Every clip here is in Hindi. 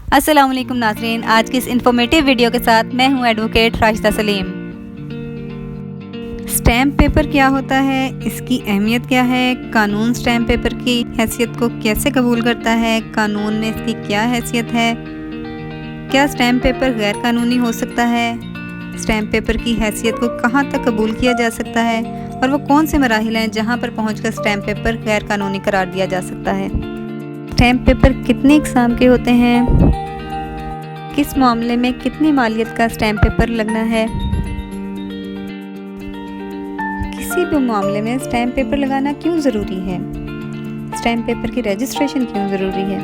अस्सलाम वालेकुम नाज़रीन, आज की इस इन्फॉर्मेटिव वीडियो के साथ मैं हूं advocate Rashida Salim. Stamp paper क्या होता है, इसकी अहमियत क्या है, कानून स्टैम्प पेपर की हैसियत को कैसे कबूल करता है, कानून में इसकी क्या हैसियत है, क्या स्टैम्प पेपर गैर कानूनी हो सकता है, स्टैम्प पेपर की हैसियत को कहां तक कबूल किया जा सकता है और वो कौन से मराहिल हैं जहां पर पहुंचकर स्टैम्प पेपर गैर कानूनी करार दिया जा सकता है। स्टैम्प पेपर कितने इकसाम के होते हैं, किस मामले में कितनी मालियत का स्टैम्प पेपर लगना है, किसी भी मामले में स्टैम्प पेपर लगाना क्यों ज़रूरी है, स्टैम्प पेपर की रजिस्ट्रेशन क्यों ज़रूरी है,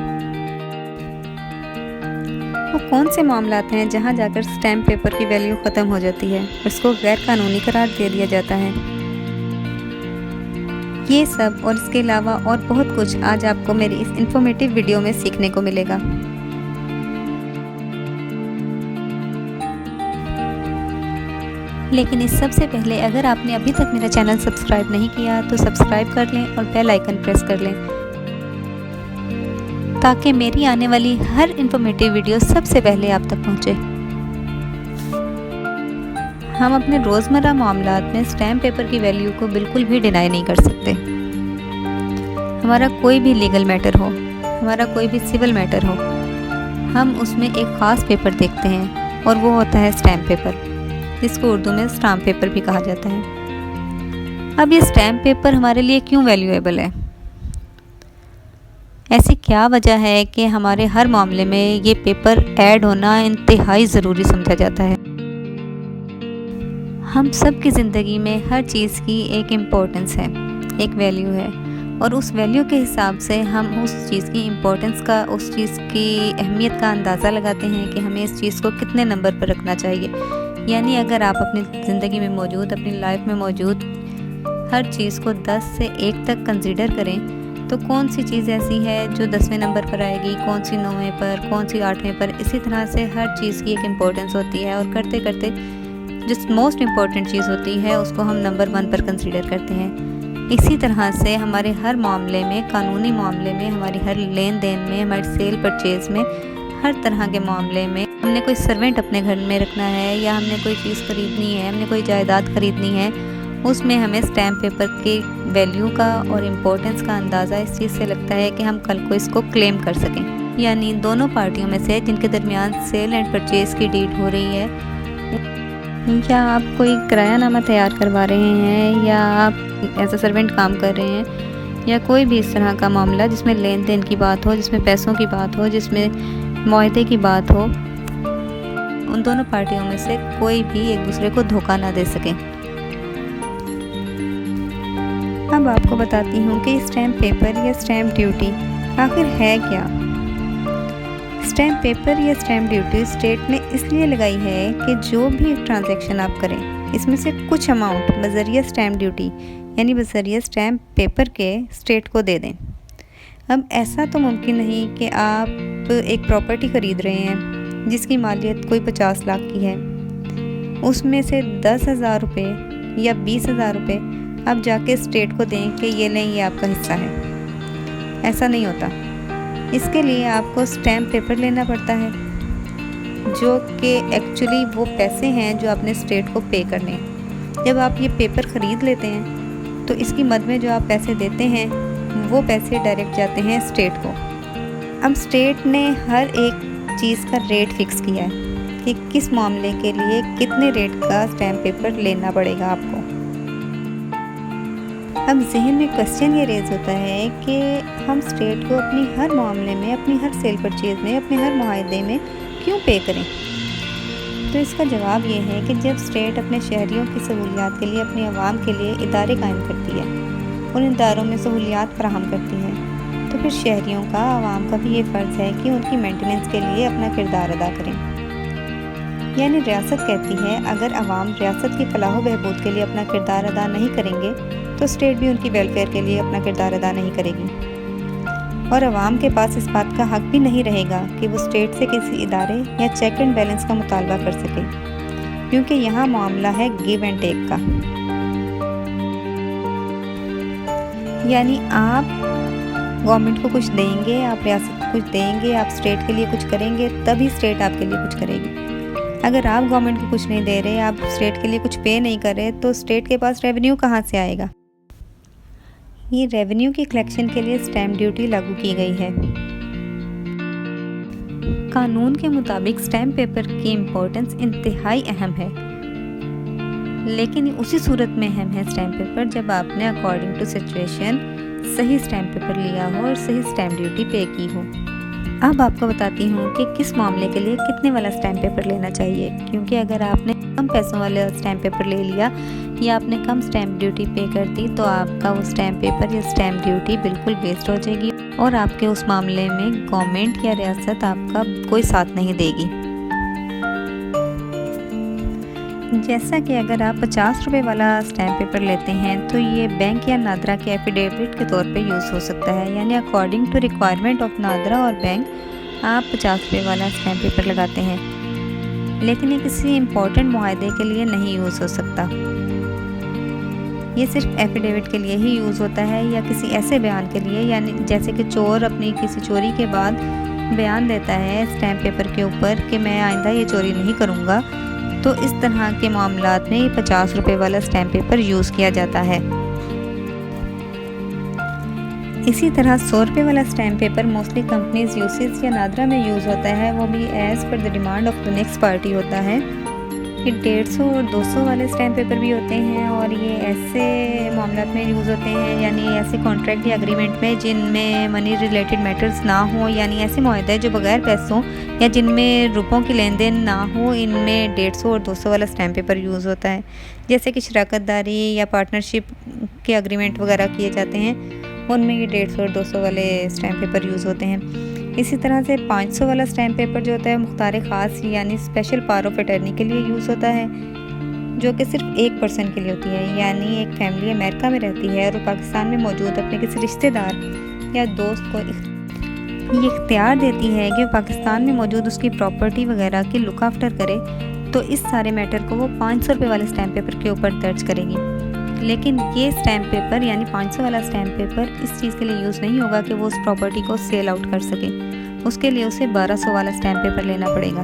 वो कौन से मामलात हैं जहां जाकर स्टैम्प पेपर की वैल्यू ख़त्म हो जाती है, उसको गैर कानूनी करार दे दिया जाता है। ये सब और इसके अलावा और बहुत कुछ आज आपको मेरी इस इन्फॉर्मेटिव वीडियो में सीखने को मिलेगा। लेकिन इस सबसे पहले अगर आपने अभी तक मेरा चैनल सब्सक्राइब नहीं किया तो सब्सक्राइब कर लें और बेल आइकन प्रेस कर लें ताकि मेरी आने वाली हर इन्फॉर्मेटिव वीडियो सबसे पहले आप तक पहुंचे। हम अपने रोज़मर्रा मामलात में स्टैम्प पेपर की वैल्यू को बिल्कुल भी डिनाई नहीं कर सकते। हमारा कोई भी लीगल मैटर हो, हमारा कोई भी सिविल मैटर हो, हम उसमें एक ख़ास पेपर देखते हैं और वो होता है स्टैम्प पेपर, जिसको उर्दू में स्टाम्प पेपर भी कहा जाता है। अब ये स्टैम्प पेपर हमारे लिए क्यों वैल्यूएबल है? ऐसी क्या वजह है कि हमारे हर मामले में ये पेपर ऐड होना इंतहाई ज़रूरी समझा जाता है? हम सब की ज़िंदगी में हर चीज़ की एक इम्पोर्टेंस है, एक वैल्यू है और उस वैल्यू के हिसाब से हम उस चीज़ की इम्पोर्टेंस का, उस चीज़ की अहमियत का अंदाज़ा लगाते हैं कि हमें इस चीज़ को कितने नंबर पर रखना चाहिए। यानी अगर आप अपनी ज़िंदगी में मौजूद, अपनी लाइफ में मौजूद हर चीज़ को 10 से 1 तक कंसीडर करें तो कौन सी चीज़ ऐसी है जो 10वें नंबर पर आएगी, कौन सी 9वें पर, कौन सी 8वें पर। इसी तरह से हर चीज़ की एक इम्पोर्टेंस होती है और करते करते जो मोस्ट इम्पॉर्टेंट चीज़ होती है उसको हम नंबर 1 पर कंसीडर करते हैं। इसी तरह से हमारे हर मामले में, कानूनी मामले में, हमारी हर लेन देन में, हमारी सेल परचेज़ में, हर तरह के मामले में हमने कोई सर्वेंट अपने घर में रखना है या हमने कोई चीज़ खरीदनी है, हमने कोई जायदाद खरीदनी है, उसमें हमें स्टैम्प पेपर के वैल्यू का और इम्पोर्टेंस का अंदाज़ा इस चीज़ से लगता है कि हम कल को इसको क्लेम कर सकें। यानी दोनों पार्टियों में से जिनके दरमियान सेल एंड परचेज़ की डीड हो रही है, या आप कोई किरायानामा तैयार करवा रहे हैं या आप एज अ सर्वेंट काम कर रहे हैं, या कोई भी इस तरह का मामला जिसमें लेन देन की बात हो, जिसमें पैसों की बात हो, जिसमें मुआहदे की बात हो, उन दोनों पार्टियों में से कोई भी एक दूसरे को धोखा ना दे सके। अब आपको बताती हूँ कि स्टैम्प पेपर या स्टैम्प ड्यूटी आखिर है क्या। स्टैम्प पेपर या स्टैम्प ड्यूटी स्टेट ने इसलिए लगाई है कि जो भी ट्रांजैक्शन आप करें इसमें से कुछ अमाउंट बज़रिया स्टैम्प ड्यूटी यानी बज़रिया स्टैम्प पेपर के स्टेट को दे दें। अब ऐसा तो मुमकिन नहीं कि आप एक प्रॉपर्टी ख़रीद रहे हैं जिसकी मालियत कोई 50 लाख की है, उसमें से 10,000 रुपये या 20,000 रुपये आप जाके स्टेट को दें कि ये लें, ये आपका हिस्सा है। ऐसा नहीं होता। इसके लिए आपको स्टैम्प पेपर लेना पड़ता है जो कि एक्चुअली वो पैसे हैं जो आपने स्टेट को पे करने हैं। जब आप ये पेपर ख़रीद लेते हैं तो इसकी मद में जो आप पैसे देते हैं वो पैसे डायरेक्ट जाते हैं स्टेट को। अब स्टेट ने हर एक चीज़ का रेट फिक्स किया है कि किस मामले के लिए कितने रेट का स्टैम्प पेपर लेना पड़ेगा आपको। अब जहन में क्वेश्चन ये रेज़ होता है कि हम स्टेट को अपनी हर मामले में, अपनी हर सेल परचेज़ में, अपने हर मुआहदे में क्यों पे करें। तो इसका जवाब ये है कि जब स्टेट अपने शहरियों की सहूलियात के लिए, अपने अवाम के लिए इदारे कायम करती है, उन इदारों में सहूलियात फराहम करती है, तो फिर शहरियों का, अवाम का भी ये फ़र्ज़ है कि उनकी मेंटेनेंस के लिए अपना किरदार अदा करें। यानी रियासत कहती है अगर अवाम रियासत की फलाह बहबूद के लिए अपना किरदार अदा नहीं करेंगे तो स्टेट भी उनकी वेलफेयर के लिए अपना किरदार अदा नहीं करेगी और अवाम के पास इस बात का हक भी नहीं रहेगा कि वो स्टेट से किसी इदारे या चेक एंड बैलेंस का मुतालबा कर सके, क्योंकि यहाँ मामला है गिव एंड टेक का। यानी आप गवर्नमेंट को कुछ देंगे, आप रियासत को कुछ देंगे, आप स्टेट के लिए कुछ करेंगे, तभी स्टेट आपके लिए कुछ करेगी। अगर आप गवर्नमेंट को कुछ नहीं दे रहे, आप स्टेट के लिए कुछ पे नहीं कर रहे, तो स्टेट के पास रेवेन्यू कहाँ से आएगा। ये रेवेन्यू की कलेक्शन के लिए स्टैम्प ड्यूटी लागू की गई है। कानून के मुताबिक स्टैम्प पेपर की इम्पोर्टेंस इंतहाई अहम है, लेकिन उसी सूरत में अहम है स्टैम्प पेपर जब आपने अकॉर्डिंग टू सिचुएशन सही स्टैम्प पेपर लिया हो और सही स्टैम्प ड्यूटी पे की हो। अब आपको बताती हूँ कि किस मामले के लिए कितने वाला स्टैम्प पेपर लेना चाहिए, क्योंकि अगर आपने कम पैसों वाला स्टैम्प पेपर ले लिया या आपने कम स्टैम्प ड्यूटी पे कर दी तो आपका वो स्टैम्प पेपर या स्टैम्प ड्यूटी बिल्कुल वेस्ट हो जाएगी और आपके उस मामले में गवर्नमेंट या रियासत आपका कोई साथ नहीं देगी। जैसा कि अगर आप 50 रुपये वाला स्टैम्प पेपर लेते हैं तो ये बैंक या नादरा के एफिडेविट के तौर पे यूज़ हो सकता है, यानी according to requirement of NADRA और बैंक आप 50 रुपये वाला स्टैम्प पेपर लगाते हैं, लेकिन ये किसी इम्पोर्टेंट मुआहदे के लिए नहीं यूज़ हो सकता। ये सिर्फ एफिडेविट के लिए ही यूज़ होता है या किसी ऐसे बयान के लिए, यानी जैसे कि चोर अपनी किसी चोरी के बाद बयान देता है स्टैम्प पेपर के ऊपर कि मैं आइंदा ये चोरी नहीं करूँगा, तो इस तरह के मामलात में 50 रुपये वाला स्टैम्प पेपर यूज़ किया जाता है। इसी तरह 100 रुपये वाला stamp paper mostly companies usage या नादरा में यूज़ होता है, वो भी as per the demand of the next party होता है। ये 150 और 200 वाले स्टैम्प पेपर भी होते हैं और ये ऐसे मामलात में यूज़ होते हैं, यानी ऐसे कॉन्ट्रैक्ट या एग्रीमेंट में जिनमें मनी रिलेटेड मैटर्स ना हो, यानी ऐसे मुआहदे जो बगैर पैसों या जिनमें रुपयों की लेन देन ना हो, इनमें 150 और 200 वाला स्टैम्प पेपर यूज़ होता है। जैसे कि शराकतदारी या पार्टनरशिप के एग्रीमेंट वगैरह किए जाते हैं, उनमें ये 150 और 200 वाले स्टैम्प पेपर यूज़ होते हैं। इसी तरह से 500 वाला स्टैम्प पेपर जो होता है मुख्तार ख़ास यानी स्पेशल पावर ऑफ अटर्नी के लिए यूज़ होता है, जो कि सिर्फ एक पर्सन के लिए होती है, यानी एक फैमिली अमेरिका में रहती है और पाकिस्तान में मौजूद अपने किसी रिश्तेदार या दोस्त को ये इख्तियार देती है कि पाकिस्तान में मौजूद उसकी प्रॉपर्टी वगैरह की लुक आफ्टर करे, तो इस सारे मैटर को वो 500 रुपये वाले स्टैम्प पेपर के ऊपर दर्ज करेगी। लेकिन ये स्टैम्प पेपर यानी 500 वाला स्टैम्प पेपर इस चीज़ के लिए यूज़ नहीं होगा कि वो उस प्रॉपर्टी को सेल आउट कर सके, उसके लिए उसे 1200 वाला स्टैम्प पेपर लेना पड़ेगा।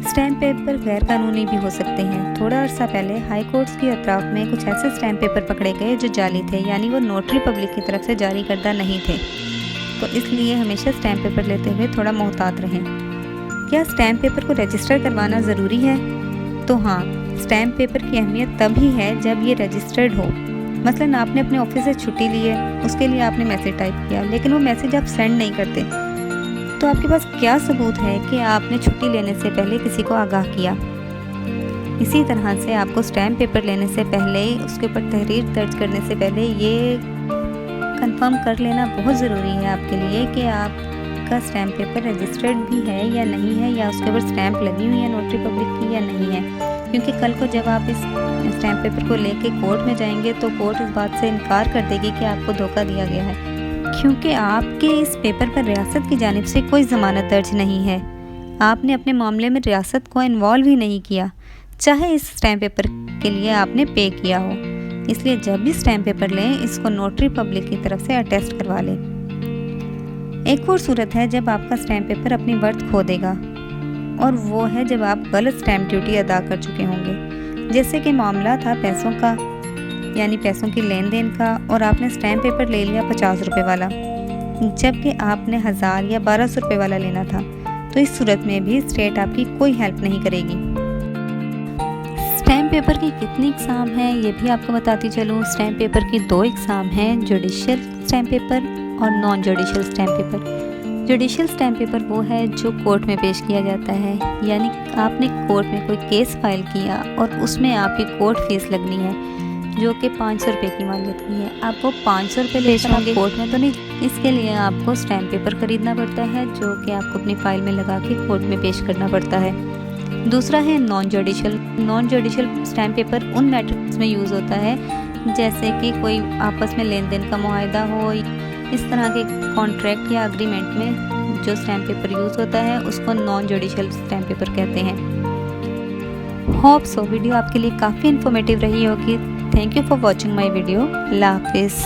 स्टैम्प पेपर गैर कानूनी भी हो सकते हैं। थोड़ा अर्सा पहले हाई कोर्ट्स की अतराफ में कुछ ऐसे स्टैम्प पेपर पकड़े गए जो जाली थे, यानी वो नोटरी पब्लिक की तरफ से जारी करदा नहीं थे, तो इसलिए हमेशा स्टैम्प पेपर लेते हुए थोड़ा मोहतात रहें। क्या स्टैम्प पेपर को रजिस्टर करवाना ज़रूरी है? तो हाँ, स्टैम्प पेपर की अहमियत तभी है जब ये रजिस्टर्ड हो। मसलन आपने अपने ऑफिस से छुट्टी ली है, उसके लिए आपने मैसेज टाइप किया, लेकिन वो मैसेज आप सेंड नहीं करते, तो आपके पास क्या सबूत है कि आपने छुट्टी लेने से पहले किसी को आगाह किया। इसी तरह से आपको स्टैम्प पेपर लेने से पहले, उसके ऊपर तहरीर दर्ज करने से पहले ये कंफर्म कर लेना बहुत ज़रूरी है आपके लिए कि आपका स्टैम्प पेपर रजिस्टर्ड भी है या नहीं है, या उसके ऊपर स्टैम्प लगी हुई है नोटरी पब्लिक की या नहीं है। क्योंकि कल को जब आप इस स्टैम्प पेपर को लेके कोर्ट में जाएंगे तो कोर्ट इस बात से इनकार कर देगी कि आपको धोखा दिया गया है, क्योंकि आपके इस पेपर पर रियासत की जानिब से कोई ज़मानत दर्ज नहीं है। आपने अपने मामले में रियासत को इन्वॉल्व ही नहीं किया, चाहे इस स्टैम्प पेपर के लिए आपने पे किया हो। इसलिए जब भी स्टैम्प पेपर लें, इसको नोटरी पब्लिक की तरफ से अटेस्ट करवा लें। एक और सूरत है जब आपका स्टैम्प पेपर अपनी वर्थ खो देगा, और वो है जब आप गलत स्टैम्प ड्यूटी अदा कर चुके होंगे। जैसे कि मामला था पैसों का, यानी पैसों की लेन देन का, और आपने स्टैम्प पेपर ले लिया 50 रुपये वाला, जबकि आपने 1000 या 1200 रुपये वाला लेना था, तो इस सूरत में भी स्टेट आपकी कोई हेल्प नहीं करेगी। स्टैम्प पेपर की कितनी इकसाम हैं ये भी आपको बताती चलूँ। स्टैम्प पेपर की 2 इकसाम हैं, जुडिशियल स्टैम्प पेपर और non judicial stamp paper. Judicial stamp paper वो है जो कोर्ट में पेश किया जाता है, यानी आपने कोर्ट में कोई केस फाइल किया और उसमें आपकी कोर्ट फीस लगनी है, जो कि 500 रुपये की मान लेती है। आप वो 500 रुपये पेश होंगे कोर्ट में तो नहीं, इसके लिए आपको स्टैम्प पेपर ख़रीदना पड़ता है, जो कि आपको अपनी फ़ाइल में लगा के कोर्ट में पेश करना पड़ता है। दूसरा है non judicial. Non judicial stamp paper उन मैटर्स में यूज़ होता है जैसे कि कोई आपस में लेन देन का मुआहदा हो, इस तरह के कॉन्ट्रैक्ट या एग्रीमेंट में जो स्टैम्प पेपर यूज़ होता है उसको नॉन जुडिशियल स्टैम्प पेपर कहते हैं। होप सो वीडियो आपके लिए काफ़ी इन्फॉर्मेटिव रही होगी। Thank you for watching my video. अल्लाह हाफिज़।